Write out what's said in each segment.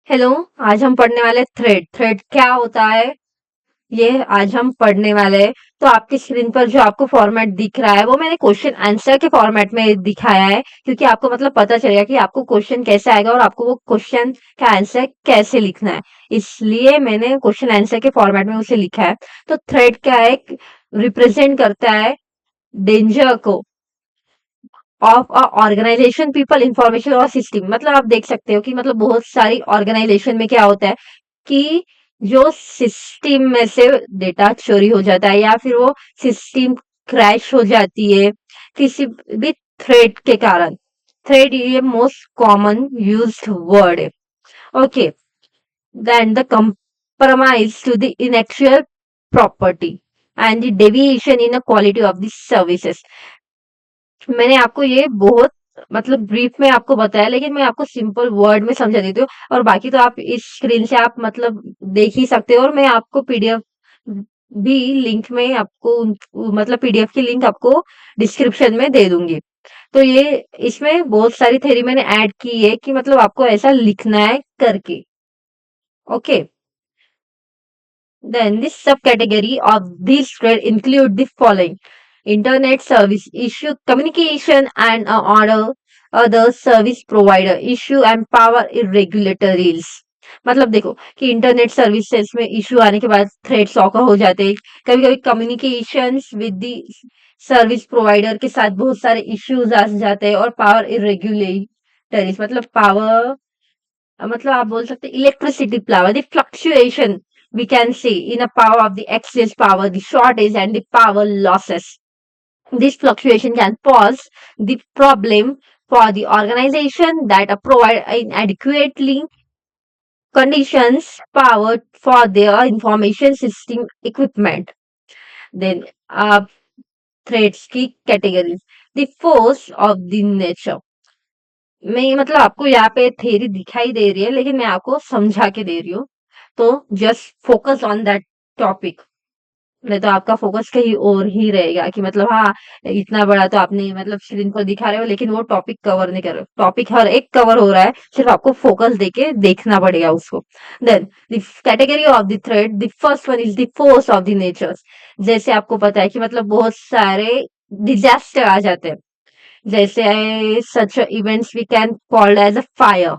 Hello. आज हम पढ़ने वाले थ्रेड थ्रेड क्या होता है, ये आज हम पढ़ने वाले हैं। तो आपकी स्क्रीन पर जो आपको फॉर्मेट दिख रहा है वो मैंने क्वेश्चन आंसर के फॉर्मेट में दिखाया है, क्योंकि आपको मतलब पता चलेगा कि आपको क्वेश्चन कैसे आएगा और आपको वो क्वेश्चन का आंसर कैसे लिखना है। इसलिए मैंने क्वेश्चन आंसर के फॉर्मेट में उसे लिखा है। तो थ्रेड क्या है, रिप्रेजेंट करता है डेंजर को of a organization, people, information और सिस्टम। मतलब आप देख सकते हो कि मतलब बहुत सारी ऑर्गेनाइजेशन में क्या होता है कि जो सिस्टम में से डेटा चोरी हो जाता है या फिर वो सिस्टम क्रैश हो जाती है किसी भी थ्रेड के कारण। थ्रेड ये मोस्ट कॉमन यूज्ड वर्ड है। Okay, then the compromise to the intellectual property and the deviation in the quality of the services। मैंने आपको ये बहुत मतलब ब्रीफ में आपको बताया, लेकिन मैं आपको सिंपल वर्ड में समझा देती हूँ। और बाकी तो आप इस स्क्रीन से आप मतलब देख ही सकते हो, और मैं आपको पीडीएफ भी लिंक में आपको मतलब पीडीएफ की लिंक आपको डिस्क्रिप्शन में दे दूंगी। तो ये इसमें बहुत सारी थ्योरी मैंने ऐड की है कि मतलब आपको ऐसा लिखना है करके। Okay, then this subcategory of these trade include the following: internet service issue, communication and order, other service provider issue and power irregularities। मतलब देखो कि इंटरनेट सर्विसेज में इश्यू आने के बाद थ्रेड्स ऑकर हो जाते हैं। कभी कभी communications with the service provider के साथ बहुत सारे इश्यूज आ जाते हैं, और पावर इरेगुलेटरीज मतलब पावर मतलब आप बोल सकते electricity power, the fluctuation we can see in a power of the excess power, the shortage and the power losses. This fluctuation can pose the problem for the organization that provide inadequately conditions power for their information system equipment. Then threats की categories, the force of the nature। मैं मतलब आपको यहाँ पे theory दिखाई दे रही है, लेकिन मैं आपको समझा के दे रही हूँ। तो just focus on that topic, नहीं तो आपका फोकस कहीं और ही रहेगा कि मतलब हाँ, इतना बड़ा तो आपने मतलब स्क्रीन पर दिखा रहे हो, लेकिन वो टॉपिक कवर नहीं कर रहे हो। टॉपिक हर एक कवर हो रहा है, सिर्फ आपको फोकस देके देखना पड़ेगा उसको। Then the category of the threat, the first one is the force of the nature. जैसे आपको पता है कि मतलब बहुत सारे डिजास्टर आ जाते हैं, जैसे such events we can called as a fire.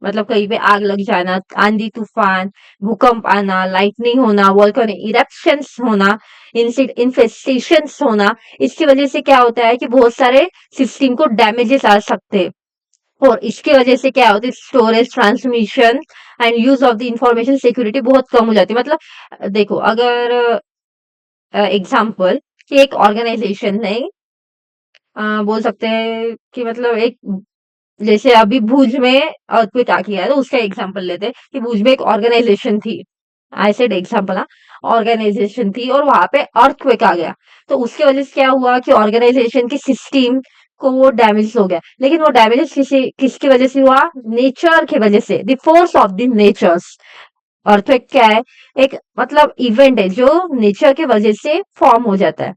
मतलब कहीं पे आग लग जाना, आंधी तूफान, भूकंप आना, लाइटनिंग होना, वोल्केनिक इरप्शंस होना, इंसिड इन्फेस्टेशंस होना। इसकी वजह से क्या होता है कि बहुत सारे सिस्टम को डैमेजेस आ सकते हैं, और इसकी वजह से क्या होता है storage, transmission and use of the information security बहुत कम हो जाती है। मतलब देखो, अगर एग्जाम्पल कि एक ऑर्गेनाइजेशन ने बोल सकते हैं कि मतलब एक जैसे अभी भुज में अर्थक्वेक आ गया है, तो उसका एग्जांपल लेते हैं कि भुज में एक ऑर्गेनाइजेशन थी। आई सेड एग्जांपल, हाँ, ऑर्गेनाइजेशन थी और वहां पे अर्थक्वेक आ गया। तो उसके वजह से क्या हुआ कि ऑर्गेनाइजेशन की सिस्टम को वो डैमेज हो गया। लेकिन वो डैमेज किसकी वजह से हुआ? नेचर की वजह से, the force of the natures. Earthquake क्या है? एक मतलब इवेंट है जो नेचर की वजह से फॉर्म हो जाता है।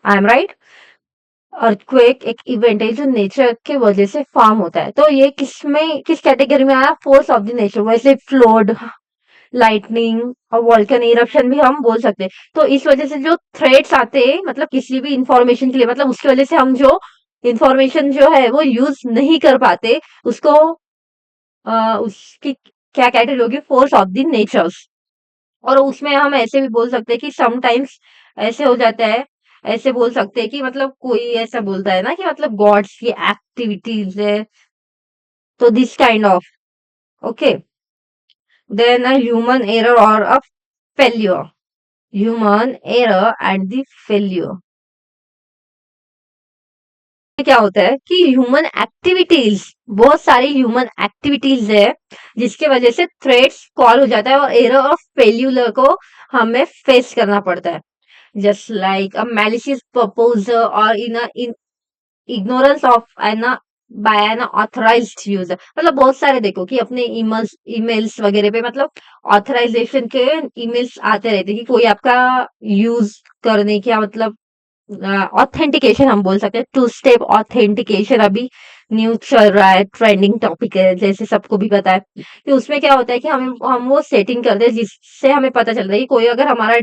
I am right? अर्थक्वेक एक इवेंट है जो नेचर के वजह से फॉर्म होता है। तो ये किस कैटेगरी में आया? Force of the nature. वैसे फ्लड, लाइटनिंग और वोल्केन इरप्शन भी हम बोल सकते हैं। तो इस वजह से जो थ्रेट्स आते हैं मतलब किसी भी इंफॉर्मेशन के लिए, मतलब उसकी वजह से हम जो इंफॉर्मेशन जो है वो यूज नहीं कर पाते, उसको उसकी क्या कैटेगरी होगी? Force of the natures. और उसमें हम ऐसे भी बोल सकते हैं कि समटाइम्स ऐसे हो जाता है, ऐसे बोल सकते हैं कि मतलब कोई ऐसा बोलता है ना कि मतलब गॉड्स की एक्टिविटीज है, तो this kind of. Okay, then a human error और a failure. Human error and the failure क्या होता है कि ह्यूमन एक्टिविटीज, बहुत सारी ह्यूमन एक्टिविटीज है जिसकी वजह से थ्रेट्स कॉल हो जाता है और एरर और फेल्यूर को हमें फेस करना पड़ता है। just like a malicious proposal or in ignorance of an by an authorized user। मतलब बहुत सारे देखो कि अपने ईमेल्स वगैरह पे मतलब ऑथराइजेशन के ईमेल्स आते रहते हैं कि कोई आपका यूज करने का मतलब ऑथेंटिकेशन हम बोल सकते हैं, टू स्टेप ऑथेंटिकेशन अभी न्यू चल रहा है, ट्रेंडिंग टॉपिक है, जैसे सबको भी पता है कि उसमें क्या होता है कि हम वो सेटिंग करते हैं जिससे हमें पता चलता है कि कोई अगर हमारा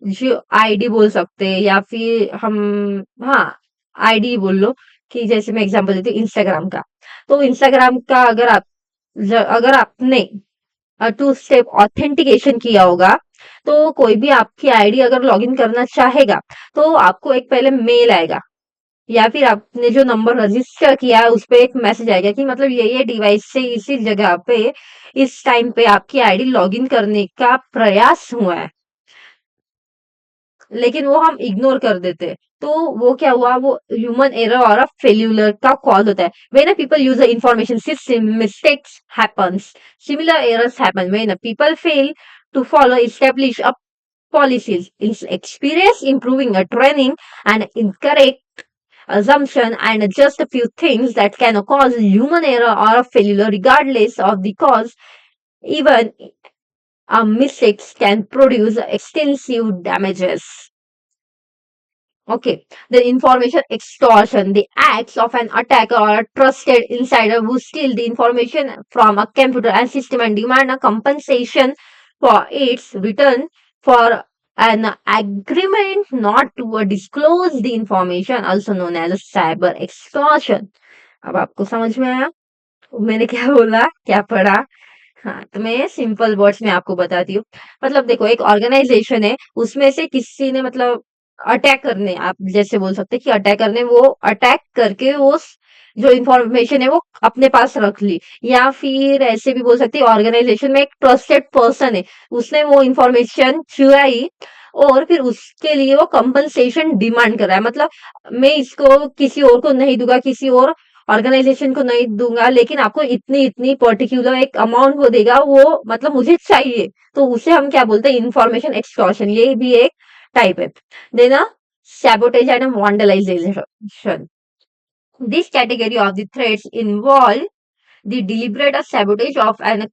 जो आईडी बोल सकते हैं, या फिर हम, हाँ, आईडी बोल लो, कि जैसे मैं एग्जांपल देती हूँ इंस्टाग्राम का। तो इंस्टाग्राम का अगर आपने टू स्टेप ऑथेंटिकेशन किया होगा, तो कोई भी आपकी आईडी अगर लॉगिन करना चाहेगा, तो आपको एक पहले मेल आएगा, या फिर आपने जो नंबर रजिस्टर किया है उस पे एक मैसेज आएगा कि मतलब ये डिवाइस से इसी जगह पे इस टाइम पे आपकी आईडी लॉगिन करने का प्रयास हुआ है, लेकिन वो हम इग्नोर कर देते हैं। तो वो क्या हुआ, वो ह्यूमन एरर और अ फेल्यूलर का कॉज होता है। When people use the information system, mistakes happens. Similar errors happen when people fail to follow established policies. Its experience improving a training and incorrect assumption and just a few things that can cause human error or a failure regardless of the cause. Even mistakes can produce extensive damages. Okay, the information extortion, the acts of an attacker or a trusted insider who steal the information from a computer and system and demand a compensation for its return for an agreement not to disclose the information, also known as cyber extortion. अब आपको समझ में आया मैंने क्या बोला, क्या पढ़ा? हाँ, तो मैं सिंपल वर्ड्स में आपको बताती हूँ। मतलब देखो, एक ऑर्गेनाइजेशन है, उसमें से किसी ने मतलब अटैक करने, आप जैसे बोल सकते हैं कि अटैकर ने वो अटैक करके वो जो इंफॉर्मेशन है वो अपने पास रख ली, या फिर ऐसे भी बोल सकते हैं ऑर्गेनाइजेशन में एक ट्रस्टेड पर्सन है, उसने वो इंफॉर्मेशन चुराई और फिर उसके लिए वो कंपनसेशन डिमांड कर रहा है। मतलब मैं इसको किसी और को नहीं दूंगा, किसी और ऑर्गेनाइजेशन को नहीं दूंगा, लेकिन आपको इतनी इतनी पर्टिकुलर एक अमाउंट वो देगा, वो मतलब मुझे चाहिए। तो उसे हम क्या बोलते हैं, इंफॉर्मेशन एक्सटॉर्शन, ये भी एक टाइप है। देना sabotage and vandalization. This category of the threats involve the deliberate sabotage of an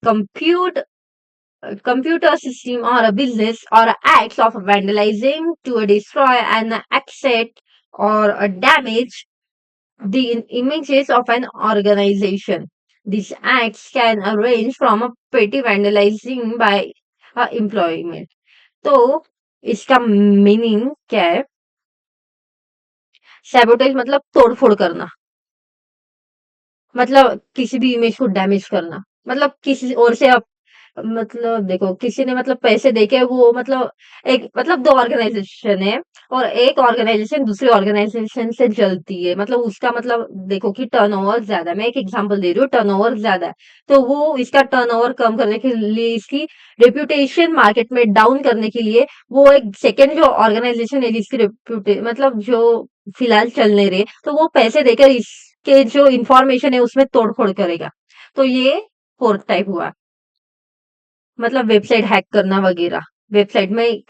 computer system or a business, or acts of vandalizing to destroy an asset or damage the images of an organization. These acts can range from a petty vandalizing by employment. तो इसका meaning क्या है? Sabotage मतलब तोड़फोड़ करना, मतलब किसी भी इमेज को डैमेज करना, मतलब किसी और से आप, मतलब देखो किसी ने मतलब पैसे देके वो मतलब एक, मतलब दो ऑर्गेनाइजेशन है और एक ऑर्गेनाइजेशन दूसरी ऑर्गेनाइजेशन से चलती है, मतलब उसका मतलब देखो कि टर्नओवर ज्यादा है। मैं एक एग्जांपल दे रही हूँ, टर्नओवर ज्यादा है, तो वो इसका टर्नओवर कम करने के लिए, इसकी रेप्यूटेशन मार्केट में डाउन करने के लिए, वो एक सेकेंड जो ऑर्गेनाइजेशन है जिसकी रेप्यूटे मतलब जो फिलहाल चल नहीं रहे, तो वो पैसे देकर इसके जो इंफॉर्मेशन है उसमें तोड़फोड़ करेगा। तो ये फोर्थ टाइप हुआ, मतलब वेबसाइट हैक करना वगैरह, वेबसाइट में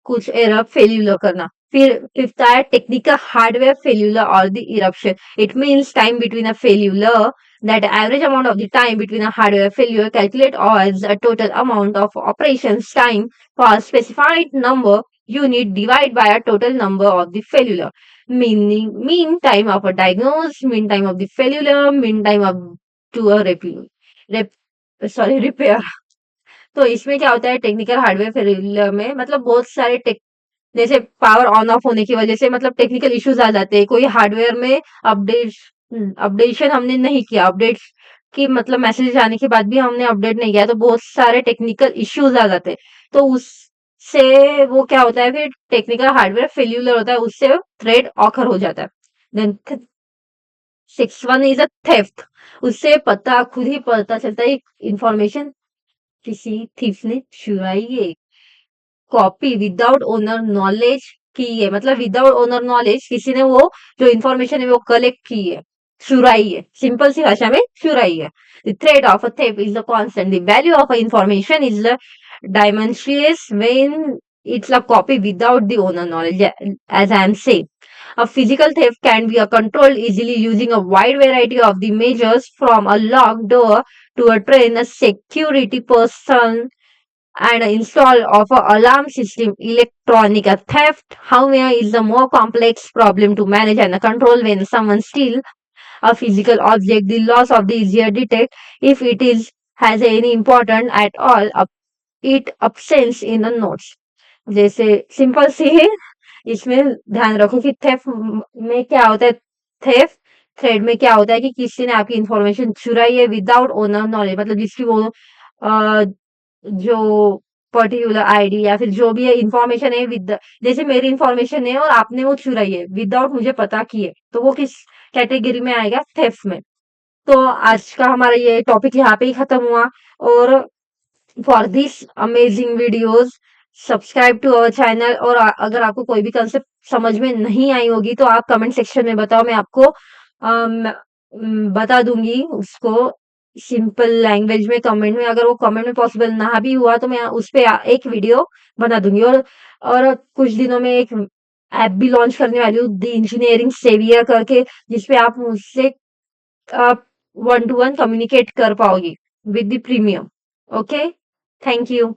कुछ एरर फेल्यूलर करना। फिर फिफ्थ आया टेक्निकल हार्डवेयर फेल्यूलर और the interruption. It means time between a failure, that average amount of the time between a hardware failure calculate as a total amount of operations time for a specified number unit divided by a total number of the failure, meaning mean time of a diagnosis, mean time of the failure, mean time of to a repair. तो इसमें क्या होता है, technical hardware failure में मतलब बहुत सारे जैसे पावर ऑन ऑफ होने की वजह से मतलब टेक्निकल इश्यूज आ जाते हैं, कोई हार्डवेयर में अपडेशन हमने नहीं किया, अपडेट की मतलब मैसेज आने के बाद भी हमने अपडेट नहीं किया, तो बहुत सारे टेक्निकल इश्यूज आ जाते हैं। तो उससे वो क्या होता है, फिर टेक्निकल हार्डवेयर फेल्यूलर होता है, उससे थ्रेड ऑकर हो जाता है। Then six one is a theft, उससे पता खुद ही पता चलता है इंफॉर्मेशन किसी थीफ ने चुराई है। कॉपी विदाउट ओनर नॉलेज की है, मतलब विदाउट ओनर नॉलेज किसी ने वो जो इंफॉर्मेशन है वो कलेक्ट की है, चुराई है, सिंपल सी भाषा में चुराई है। The thread of a theft is the constant, the value of a information is the dimensions when it's a copy without the owner knowledge, as I am saying. A physical theft can be controlled easily using a wide variety of the measures, from a locked door to a train, a security person and install of a alarm system, electronic theft. However, is a more complex problem to manage and control. When someone steals a physical object, the loss of the easier detect. If it is has any important at all, it absents in the notes. जैसे simple सी है, इसमें ध्यान रखो कि theft में क्या होता है। थेफ्ट थ्रेड में क्या होता है कि किसी ने आपकी इंफॉर्मेशन चुराई है विदाउट ओनर नॉलेज, मतलब जिसकी वो जो पर्टिकुलर आईडी या फिर जो भी है इंफॉर्मेशन है विद, जैसे मेरी इंफॉर्मेशन है और आपने वो चुराई है विदाउट मुझे पता किए, तो वो किस कैटेगरी में आएगा? थेफ्ट में। तो आज का हमारा ये टॉपिक यहाँ पे ही खत्म हुआ। और for this amazing videos subscribe to our channel. और अगर आपको कोई भी कंसेप्ट समझ में नहीं आई होगी तो आप कमेंट सेक्शन में बताओ, मैं आपको बता दूंगी उसको सिंपल लैंग्वेज में कमेंट में। अगर वो कमेंट में पॉसिबल ना भी हुआ तो मैं उस पे एक वीडियो बना दूंगी। और कुछ दिनों में एक ऐप भी लॉन्च करने वाली हूँ, द इंजीनियरिंग सेवियर करके, जिसपे आप मुझसे आप वन टू वन कम्युनिकेट कर पाओगी with the premium. Okay, thank you.